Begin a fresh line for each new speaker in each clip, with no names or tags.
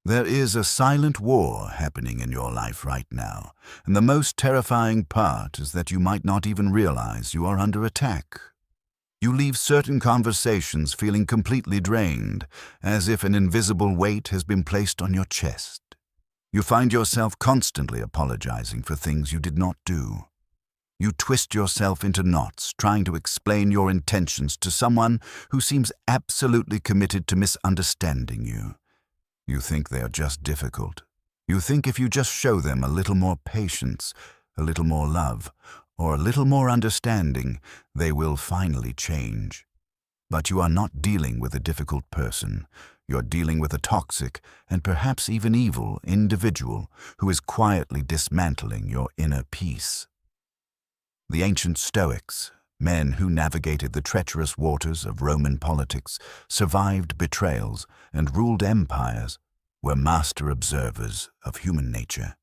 There is a silent war happening in your life right now, and the most terrifying part is that you might not even realize you are under attack. You leave certain conversations feeling completely drained, as if an invisible weight has been placed on your chest. You find yourself constantly apologizing for things you did not do. You twist yourself into knots trying to explain your intentions to someone who seems absolutely committed to misunderstanding you. You think they are just difficult. You think if you just show them a little more patience, a little more love, or a little more understanding, they will finally change. But you are not dealing with a difficult person. You're dealing with a toxic and perhaps even evil individual who is quietly dismantling your inner peace. The ancient Stoics, men who navigated the treacherous waters of Roman politics, survived betrayals, and ruled empires, were master observers of human nature.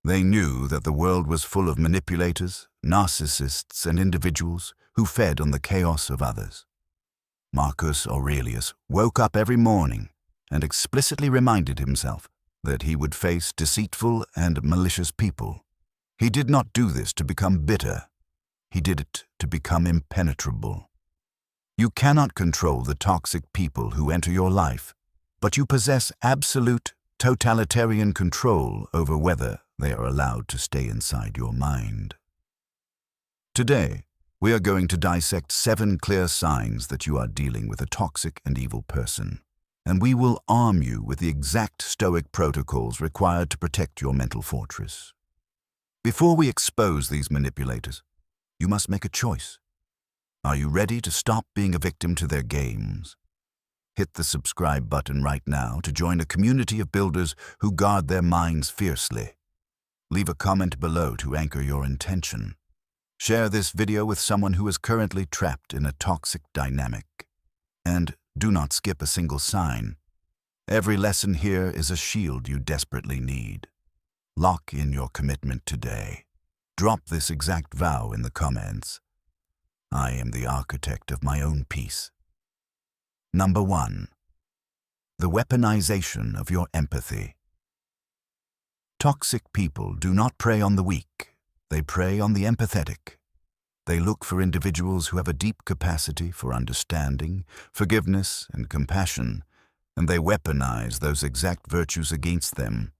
They knew that the world was full of manipulators, narcissists, and individuals who fed on the chaos of others. Marcus Aurelius woke up every morning and explicitly reminded himself that he would face deceitful and malicious people. He did not do this to become bitter. He did it to become impenetrable. You cannot control the toxic people who enter your life, but you possess absolute, totalitarian control over whether they are allowed to stay inside your mind. Today, we are going to dissect 7 clear signs that you are dealing with a toxic and evil person, and we will arm you with the exact Stoic protocols required to protect your mental fortress. Before we expose these manipulators, you must make a choice. Are you ready to stop being a victim to their games? Hit the subscribe button right now to join a community of builders who guard their minds fiercely. Leave a comment below to anchor your intention. Share this video with someone who is currently trapped in a toxic dynamic. And do not skip a single sign. Every lesson here is a shield you desperately need. Lock in your commitment today. Drop this exact vow in the comments. I am the architect of my own peace. Number 1. The weaponization of your empathy. Toxic people do not prey on the weak. They prey on the empathetic. They look for individuals who have a deep capacity for understanding, forgiveness, and compassion, and they weaponize those exact virtues against them.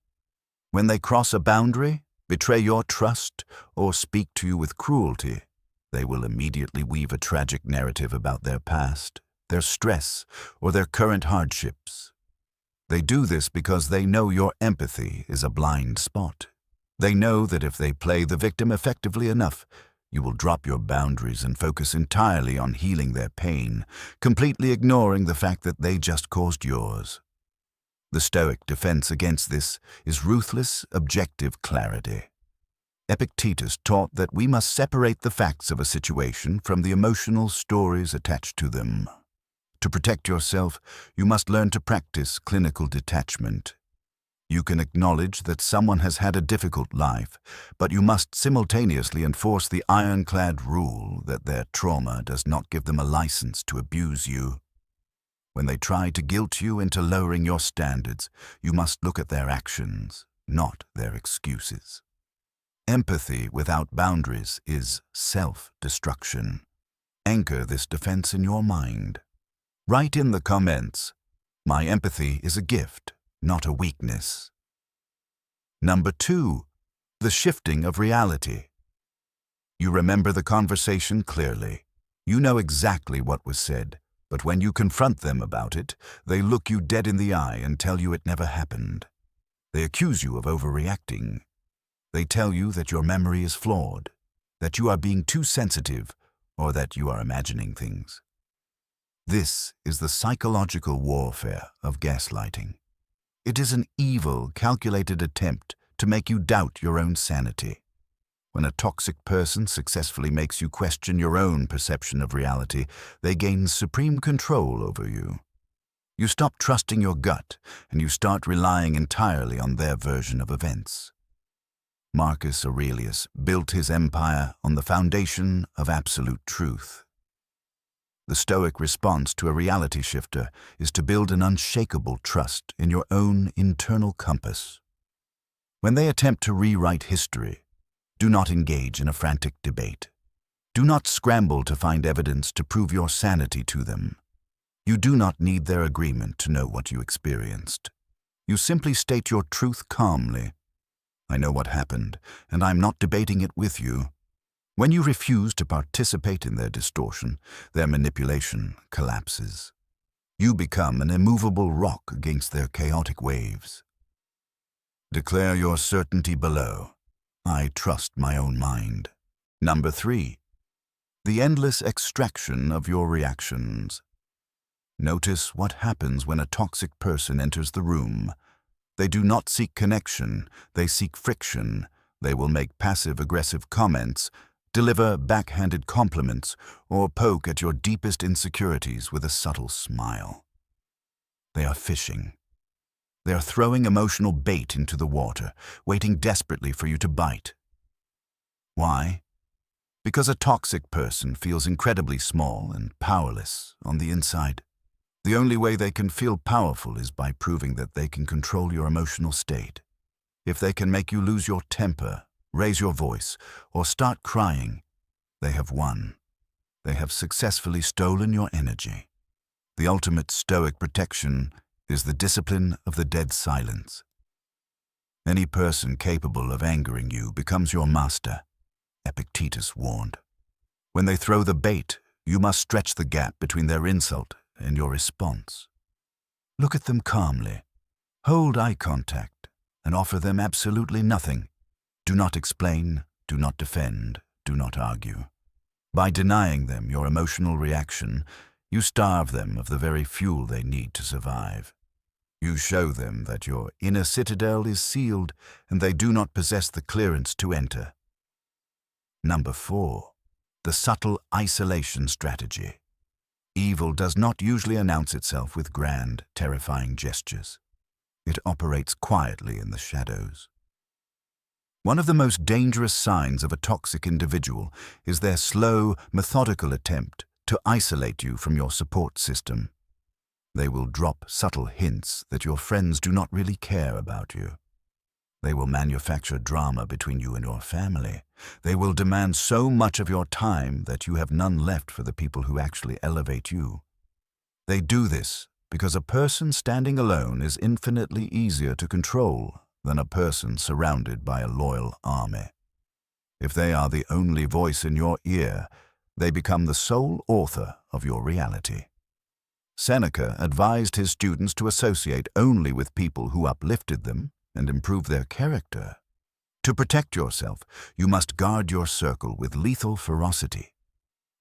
When they cross a boundary, betray your trust, or speak to you with cruelty, they will immediately weave a tragic narrative about their past, their stress, or their current hardships. They do this because they know your empathy is a blind spot. They know that if they play the victim effectively enough, you will drop your boundaries and focus entirely on healing their pain, completely ignoring the fact that they just caused yours. The Stoic defense against this is ruthless, objective clarity. Epictetus taught that we must separate the facts of a situation from the emotional stories attached to them. To protect yourself, you must learn to practice clinical detachment. You can acknowledge that someone has had a difficult life, but you must simultaneously enforce the ironclad rule that their trauma does not give them a license to abuse you. When they try to guilt you into lowering your standards, you must look at their actions, not their excuses. Empathy without boundaries is self-destruction. Anchor this defense in your mind. Write in the comments, "My empathy is a gift, not a weakness." Number 2, the shifting of reality. You remember the conversation clearly. You know exactly what was said. But when you confront them about it, they look you dead in the eye and tell you it never happened. They accuse you of overreacting. They tell you that your memory is flawed, that you are being too sensitive, or that you are imagining things. This is the psychological warfare of gaslighting. It is an evil, calculated attempt to make you doubt your own sanity. When a toxic person successfully makes you question your own perception of reality, they gain supreme control over you. You stop trusting your gut, and you start relying entirely on their version of events. Marcus Aurelius built his empire on the foundation of absolute truth. The Stoic response to a reality shifter is to build an unshakable trust in your own internal compass. When they attempt to rewrite history, do not engage in a frantic debate. Do not scramble to find evidence to prove your sanity to them. You do not need their agreement to know what you experienced. You simply state your truth calmly. I know what happened, and I'm not debating it with you. When you refuse to participate in their distortion, their manipulation collapses. You become an immovable rock against their chaotic waves. Declare your certainty below. I trust my own mind. Number 3. The endless extraction of your reactions. Notice what happens when a toxic person enters the room. They do not seek connection, they seek friction. They will make passive-aggressive comments, deliver backhanded compliments, or poke at your deepest insecurities with a subtle smile. They are fishing. They are throwing emotional bait into the water, waiting desperately for you to bite. Why? Because a toxic person feels incredibly small and powerless on the inside. The only way they can feel powerful is by proving that they can control your emotional state. If they can make you lose your temper, raise your voice, or start crying, they have won. They have successfully stolen your energy. The ultimate Stoic protection is the discipline of the dead silence. Any person capable of angering you becomes your master, Epictetus warned. When they throw the bait, you must stretch the gap between their insult and your response. Look at them calmly, hold eye contact, and offer them absolutely nothing. Do not explain, do not defend, do not argue. By denying them your emotional reaction, you starve them of the very fuel they need to survive. You show them that your inner citadel is sealed and they do not possess the clearance to enter. Number 4. The subtle isolation strategy. Evil does not usually announce itself with grand, terrifying gestures. It operates quietly in the shadows. One of the most dangerous signs of a toxic individual is their slow, methodical attempt to isolate you from your support system. They will drop subtle hints that your friends do not really care about you. They will manufacture drama between you and your family. They will demand so much of your time that you have none left for the people who actually elevate you. They do this because a person standing alone is infinitely easier to control than a person surrounded by a loyal army. If they are the only voice in your ear, they become the sole author of your reality. Seneca advised his students to associate only with people who uplifted them and improved their character. To protect yourself, you must guard your circle with lethal ferocity.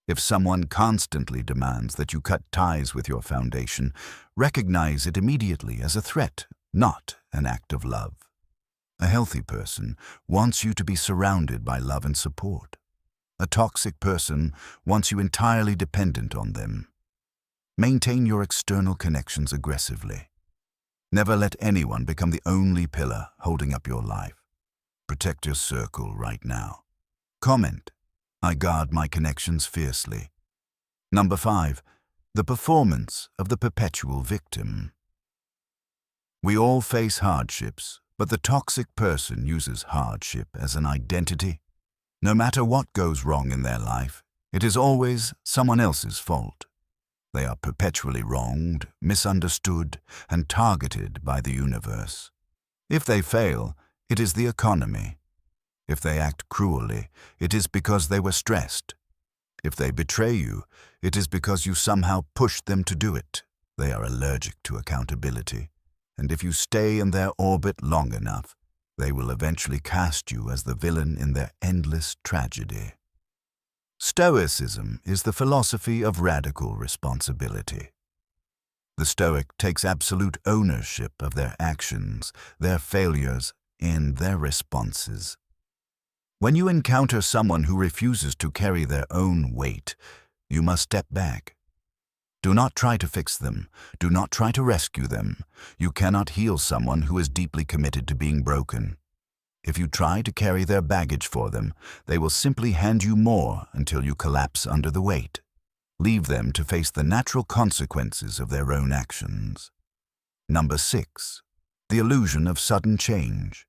If someone constantly demands that you cut ties with your foundation, recognize it immediately as a threat, not an act of love. A healthy person wants you to be surrounded by love and support. A toxic person wants you entirely dependent on them. Maintain your external connections aggressively. Never let anyone become the only pillar holding up your life. Protect your circle right now. Comment. I guard my connections fiercely. Number 5. The performance of the perpetual victim. We all face hardships, but the toxic person uses hardship as an identity. No matter what goes wrong in their life, it is always someone else's fault. They are perpetually wronged, misunderstood, and targeted by the universe. If they fail, it is the economy. If they act cruelly, it is because they were stressed. If they betray you, it is because you somehow pushed them to do it. They are allergic to accountability, and if you stay in their orbit long enough, they will eventually cast you as the villain in their endless tragedy. Stoicism is the philosophy of radical responsibility. The Stoic takes absolute ownership of their actions, their failures, and their responses. When you encounter someone who refuses to carry their own weight, you must step back. Do not try to fix them. Do not try to rescue them. You cannot heal someone who is deeply committed to being broken. If you try to carry their baggage for them, they will simply hand you more until you collapse under the weight. Leave them to face the natural consequences of their own actions. Number 6. The illusion of sudden change.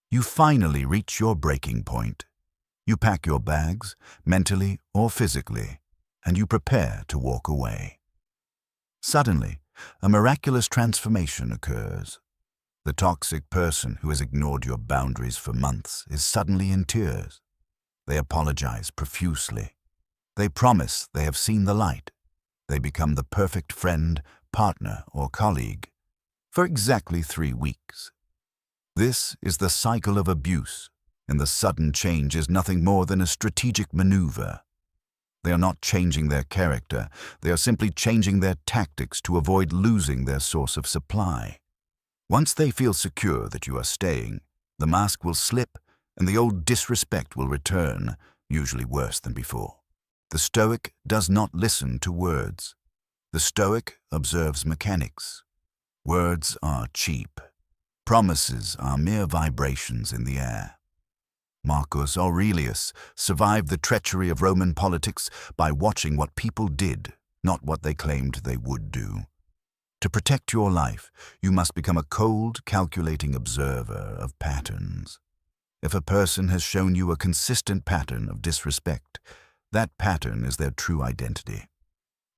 You finally reach your breaking point. You pack your bags, mentally or physically, and you prepare to walk away. Suddenly, a miraculous transformation occurs. The toxic person who has ignored your boundaries for months is suddenly in tears. They apologize profusely. They promise they have seen the light. They become the perfect friend, partner, or colleague for exactly 3 weeks. This is the cycle of abuse, and the sudden change is nothing more than a strategic maneuver. They are not changing their character, they are simply changing their tactics to avoid losing their source of supply. Once they feel secure that you are staying, the mask will slip and the old disrespect will return, usually worse than before. The Stoic does not listen to words. The Stoic observes mechanics. Words are cheap. Promises are mere vibrations in the air. Marcus Aurelius survived the treachery of Roman politics by watching what people did, not what they claimed they would do. To protect your life, you must become a cold, calculating observer of patterns. If a person has shown you a consistent pattern of disrespect, that pattern is their true identity.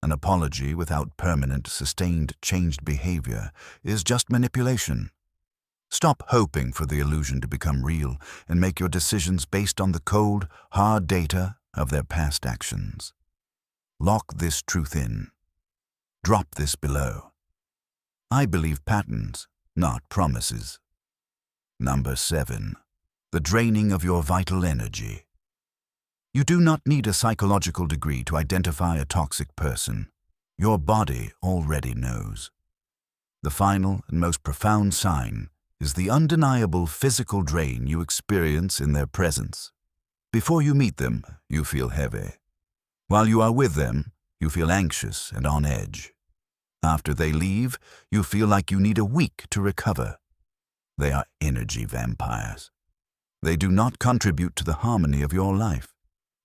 An apology without permanent, sustained, changed behavior is just manipulation. Stop hoping for the illusion to become real and make your decisions based on the cold, hard data of their past actions. Lock this truth in. Drop this below. I believe patterns, not promises. Number 7. The draining of your vital energy. You do not need a psychological degree to identify a toxic person. Your body already knows. The final and most profound sign is the undeniable physical drain you experience in their presence. Before you meet them, you feel heavy. While you are with them, you feel anxious and on edge. After they leave, you feel like you need a week to recover. They are energy vampires. They do not contribute to the harmony of your life.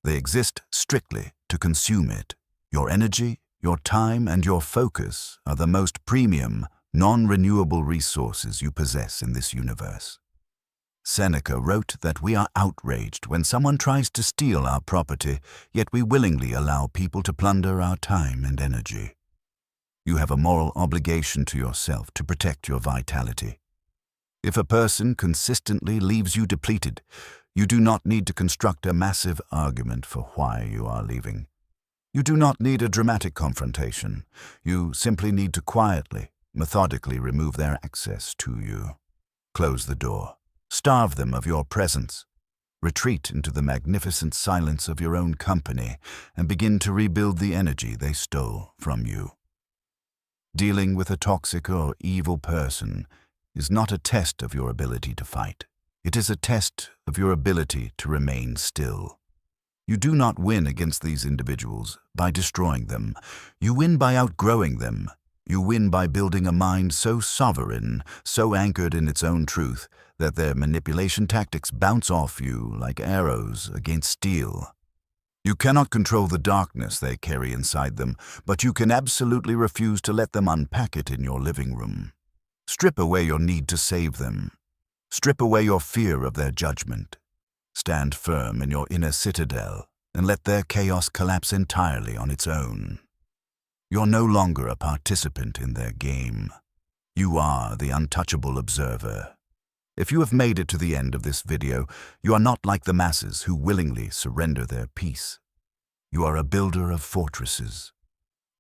They exist strictly to consume it. Your energy, your time, and your focus are the most premium, non-renewable resources you possess in this universe. Seneca wrote that we are outraged when someone tries to steal our property, yet we willingly allow people to plunder our time and energy. You have a moral obligation to yourself to protect your vitality. If a person consistently leaves you depleted, you do not need to construct a massive argument for why you are leaving. You do not need a dramatic confrontation. You simply need to quietly, methodically remove their access to you. Close the door. Starve them of your presence. Retreat into the magnificent silence of your own company and begin to rebuild the energy they stole from you. Dealing with a toxic or evil person is not a test of your ability to fight. It is a test of your ability to remain still. You do not win against these individuals by destroying them. You win by outgrowing them. You win by building a mind so sovereign, so anchored in its own truth, that their manipulation tactics bounce off you like arrows against steel. You cannot control the darkness they carry inside them, but you can absolutely refuse to let them unpack it in your living room. Strip away your need to save them. Strip away your fear of their judgment. Stand firm in your inner citadel and let their chaos collapse entirely on its own. You're no longer a participant in their game. You are the untouchable observer. If you have made it to the end of this video, you are not like the masses who willingly surrender their peace. You are a builder of fortresses.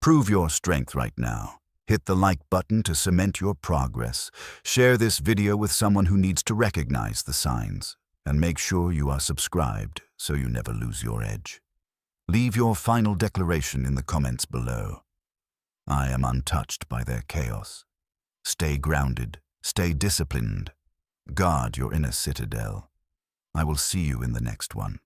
Prove your strength right now. Hit the like button to cement your progress. Share this video with someone who needs to recognize the signs. And make sure you are subscribed so you never lose your edge. Leave your final declaration in the comments below. I am untouched by their chaos. Stay grounded, stay disciplined. Guard your inner citadel. I will see you in the next one.